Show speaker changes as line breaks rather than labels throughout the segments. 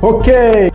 Okay.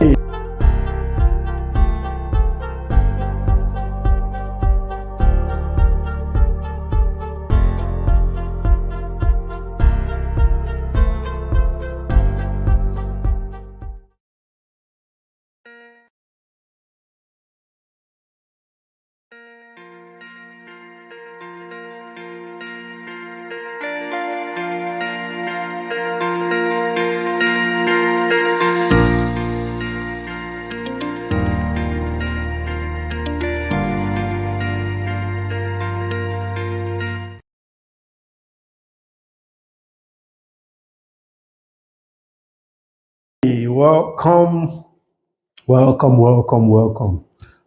Welcome, welcome.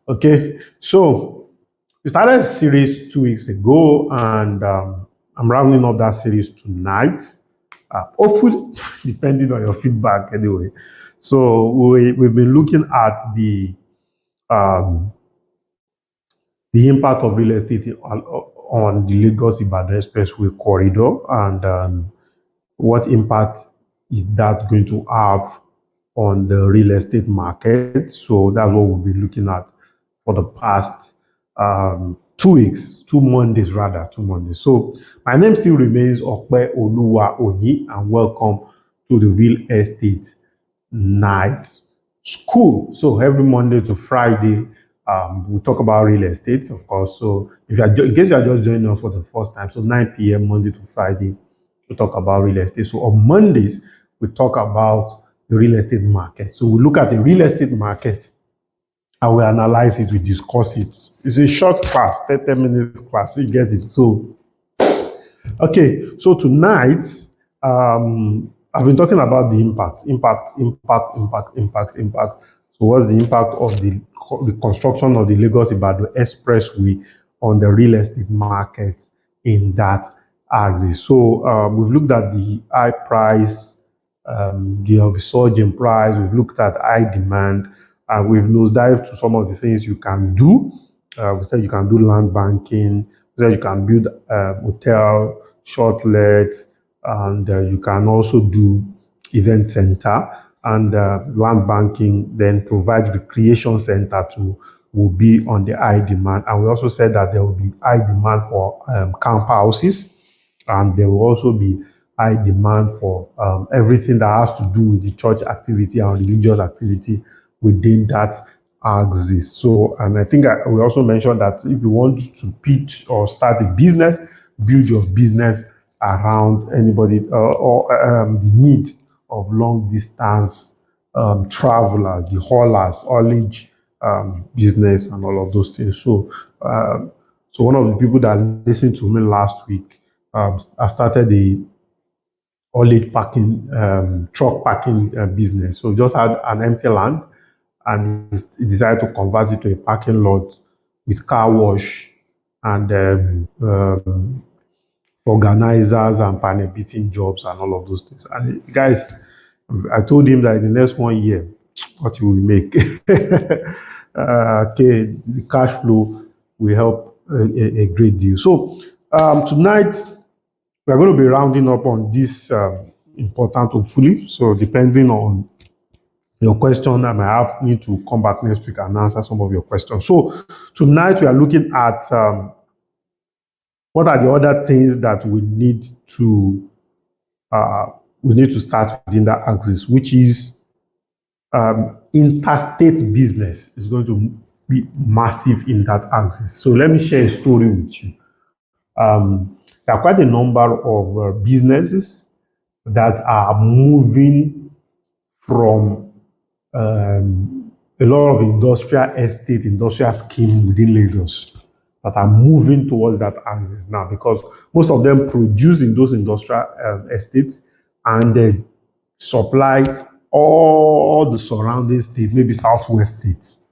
Okay, so we started a series 2 weeks ago, and I'm rounding up that series tonight. Hopefully, depending on your feedback, anyway. So we've been looking at um, the impact of real estate on the Lagos-Ibadan Expressway corridor, and what impact is that going to have on the real estate market. So that's what we'll be looking at for the past 2 weeks, 2 Mondays rather, 2 Mondays. So my name still remains Okpe Oluwa Oni, and welcome to the Real Estate Night School. So every Monday to Friday, we talk about real estate, of course. So if you are, in case you are just joining us for the first time, so 9 p.m. Monday to Friday, we talk about real estate. So on Mondays, we talk about the real estate market. So we look at the real estate market and we analyze it, we discuss it. It's a short class, 30 minutes class, you get it. So, okay, so tonight, I've been talking about the impact. So what's the impact of the construction of the Lagos-Ibadan Expressway on the real estate market in that axis? So we've looked at the high price, the surge in price, we've looked at high demand, and we've nosedived to some of the things you can do. We said you can do land banking, we said you can build hotel, short lets, and you can also do event center, and land banking then provides recreation center will be on the high demand. And we also said that there will be high demand for camp houses, and there will also be high demand for everything that has to do with the church activity and religious activity within that axis. So, and I think we also mentioned that if you want to pitch or start a business, build your business around anybody or the need of long distance travelers, the haulage business, and all of those things. So, so one of the people that listened to me last week, I started the haulage parking, truck parking business. So just had an empty land, and he decided to convert it to a parking lot with car wash and organizers and panel beating jobs and all of those things. And guys, I told him that in the next 1 year, what he will make. Okay, the cash flow will help a great deal. So tonight, we're going to be rounding up on this important, hopefully. So depending on your question, I might need to come back next week and answer some of your questions. So tonight we are looking at what are the other things that we need to start within that axis, which is interstate business is going to be massive in that axis. So let me share a story with you. There are quite a number of businesses that are moving from a lot of industrial scheme within Lagos that are moving towards that axis now, because most of them produce in those industrial estates and they supply all the surrounding states, maybe southwest states.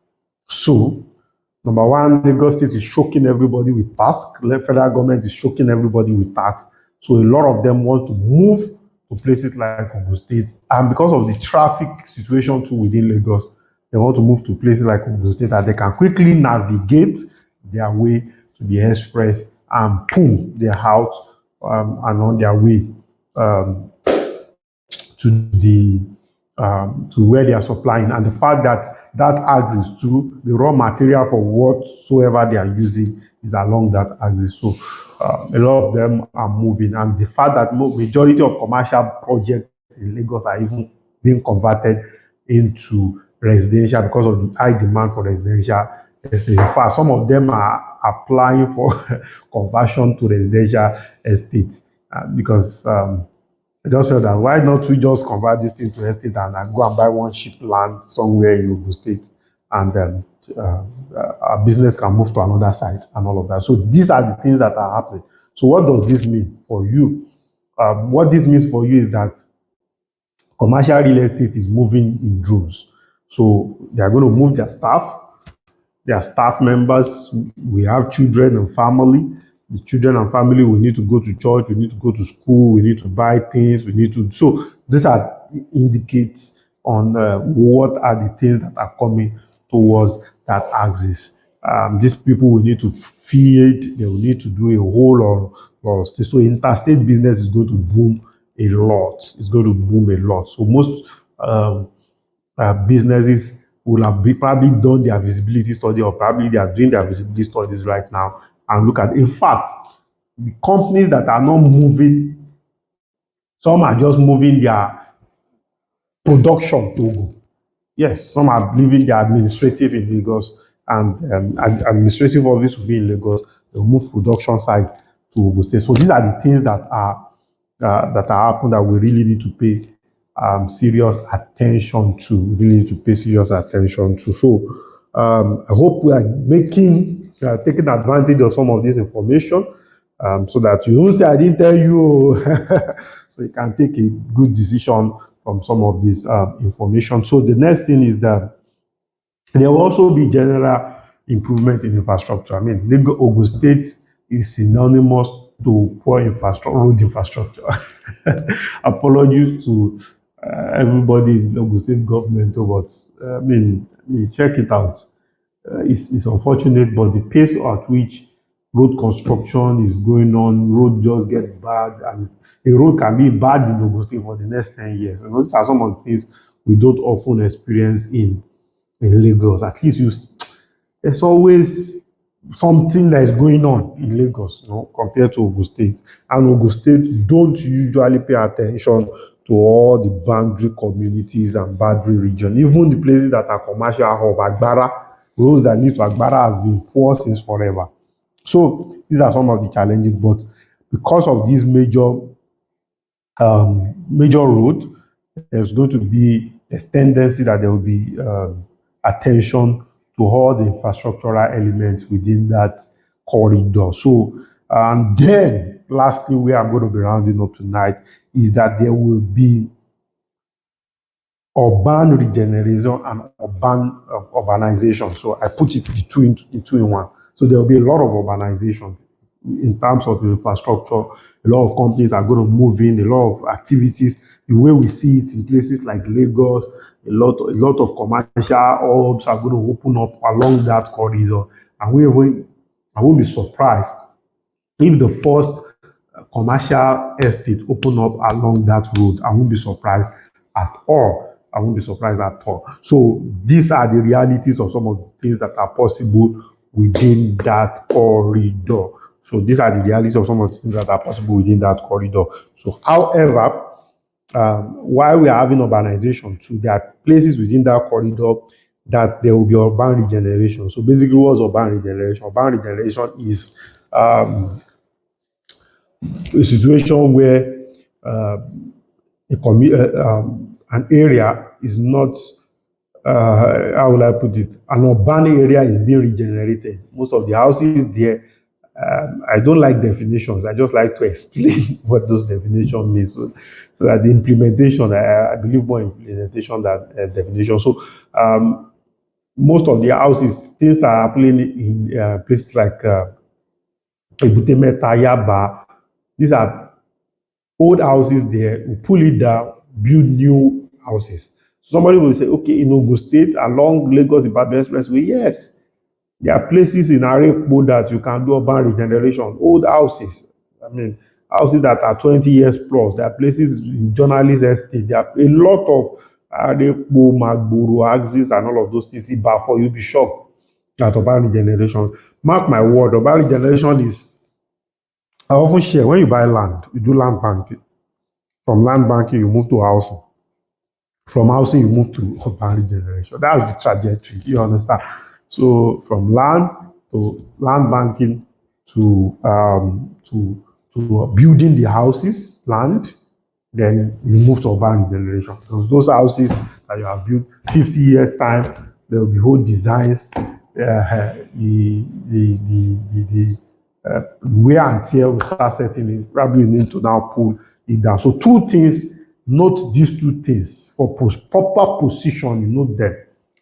So, number one, Lagos State is choking everybody with tax. The federal government is choking everybody with tax. So a lot of them want to move to places like Ogun State. And because of the traffic situation too within Lagos, they want to move to places like Ogun State that they can quickly navigate their way to the express and boom, they're out and on their way to the to where they are supplying, and the fact that that axis too, the raw material for whatsoever they are using is along that axis. So a lot of them are moving, and the fact that majority of commercial projects in Lagos are even being converted into residential because of the high demand for residential estates. In fact, some of them are applying for conversion to residential estates because I just felt that why not we just convert this thing to estate and go and buy one cheap land somewhere in Ogun State, and then our business can move to another site and all of that. So these are the things that are happening. So what does this mean for you? What this means for you is that commercial real estate is moving in droves. So they are going to move their staff members. We have children and family. The children and family, we need to go to church, we need to go to school, we need to buy things, we need to. So these are indicates on what are the things that are coming towards that axis. These people will need to feed, they will need to do a whole lot of stuff. So interstate business is going to boom a lot. It's going to boom a lot. So most businesses will have probably done their visibility study, or probably they are doing their visibility studies right now, and look at, in fact, the companies that are not moving, some are just moving their production to Ogun. Yes, some are leaving their administrative in Lagos, and administrative office will be in Lagos. They'll move production side to Ogun State. So these are the things that are happening that we really need to pay serious attention to. We really need to pay serious attention to. So I hope we are taking advantage of some of this information, so that you won't say I didn't tell you. So you can take a good decision from some of this information. So the next thing is that there will also be general improvement in infrastructure. I mean, Ogun State is synonymous to poor road infrastructure. Apologies to everybody in Ogun State government, but I mean, check it out. It's unfortunate, but the pace at which road construction is going on, road just get bad, and a road can be bad in Ogun State for the next 10 years. And those are some of the things we don't often experience in Lagos. At least there's always something that is going on in Lagos, compared to Ogun State. And Ogun State don't usually pay attention to all the boundary communities and boundary region. Even the places that are commercial hub, Agbara, roads that lead to Agbara has been poor since forever. So these are some of the challenges, but because of this major road, there's going to be a tendency that there will be attention to all the infrastructural elements within that corridor. So, and then lastly, where I'm going to be rounding up tonight is that there will be urban regeneration and urbanization. So I put it the two in one. So there will be a lot of urbanization in terms of infrastructure. A lot of companies are going to move in, a lot of activities. The way we see it in places like Lagos, a lot of commercial hubs are going to open up along that corridor. And I won't be surprised if the first commercial estate open up along that road. I won't be surprised at all. I won't be surprised at all. So these are the realities of some of the things that are possible within that corridor. So these are the realities of some of the things that are possible within that corridor. So however, while we are having urbanization too, there are places within that corridor that there will be urban regeneration. So basically, what's urban regeneration? Urban regeneration is a situation where an area is not, how will I put it? An urban area is being regenerated. Most of the houses there, I don't like definitions. I just like to explain what those definitions mean. So that the implementation, I believe more implementation than definition. So most of the houses, things that are happening in places like Ebute Metta, Yaba, these are old houses there. We pull it down, build new houses. So somebody will say, okay, in Ogun State, along Lagos-Ibadan Expressway, yes, there are places in Arepo that you can do urban regeneration, old houses. I mean, houses that are 20 years plus. There are places in Journalist Estate. There are a lot of Adepo, Magboro, Axis, and all of those things, for you'll be shocked at Oba Regeneration. Mark my word, Oba Regeneration is, I often share, when you buy land, you do land banking. From land banking, you move to housing. From housing, you move to urban regeneration. That's the trajectory, you understand? So from land to land banking to building the houses, land, then you move to urban regeneration. Because those houses that you have built 50 years time, there will be whole designs, the wear and tear will start setting in. Probably you need to now pull it down. So two things, note these two things for proper position, you know them: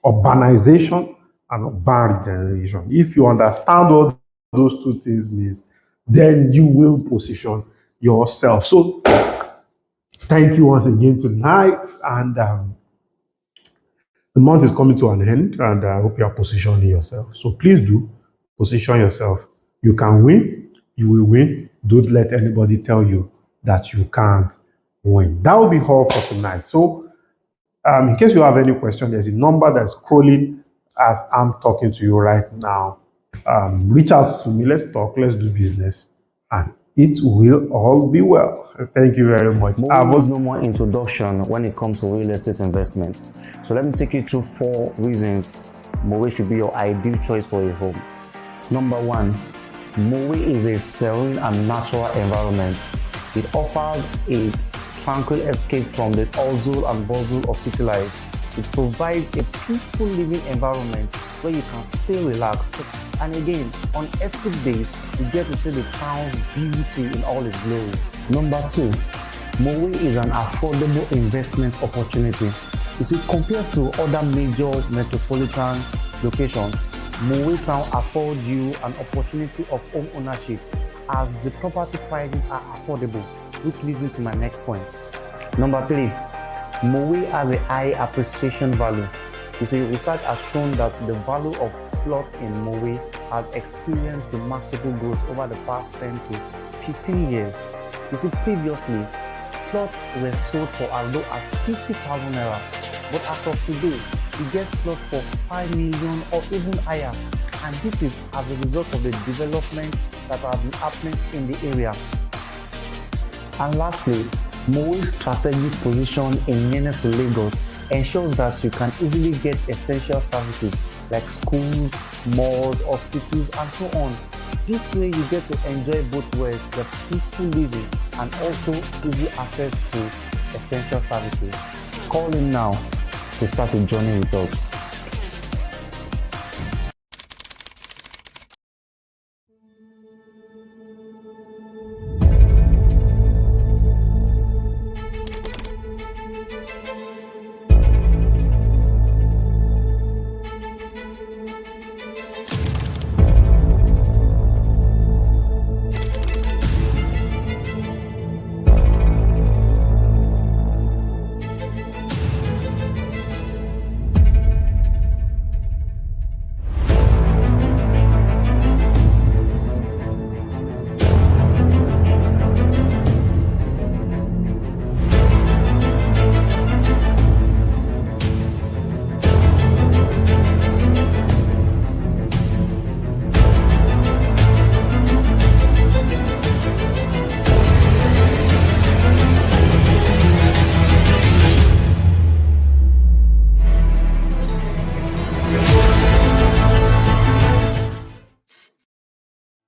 urbanization and urban regeneration. If you understand what those two things means, then you will position yourself. So thank you once again tonight, and the month is coming to an end, and I hope you are positioning yourself. So please do position yourself. You can win, you will win. Don't let anybody tell you that you can't win. That will be all for tonight. So in case you have any question, there's a number that's scrolling as I'm talking to you right now. Reach out to me, let's talk, let's do business, and it will all be well. Thank you very much.
There was no more introduction when it comes to real estate investment. So let me take you through 4 reasons Mowe should be your ideal choice for a home. Number 1, Mowe is a serene and natural environment. It offers a tranquil escape from the hustle and bustle of city life. It provides a peaceful living environment where you can stay relaxed. And again, on hectic days, you get to see the town's beauty in all its glory. Number 2, Mowe is an affordable investment opportunity. You see, compared to other major metropolitan locations, Mowe Town affords you an opportunity of home ownership as the property prices are affordable, which leads me to my next point. Number 3, Mowe has a high appreciation value. You see, research has shown that the value of plots in Mowe has experienced remarkable growth over the past 10 to 15 years. You see, previously, plots were sold for as low as 50,000 naira, but as of today, you get plots for 5 million or even higher, and this is as a result of the development that have been happening in the area. And lastly, Mowe's strategic position in nearness to Lagos ensures that you can easily get essential services like schools, malls, hospitals, and so on. This way you get to enjoy both worlds, the peaceful living and also easy access to essential services. Call in now to start a journey with us.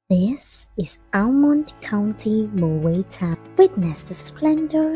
This is Almond County, Mowe Town. Witness the splendor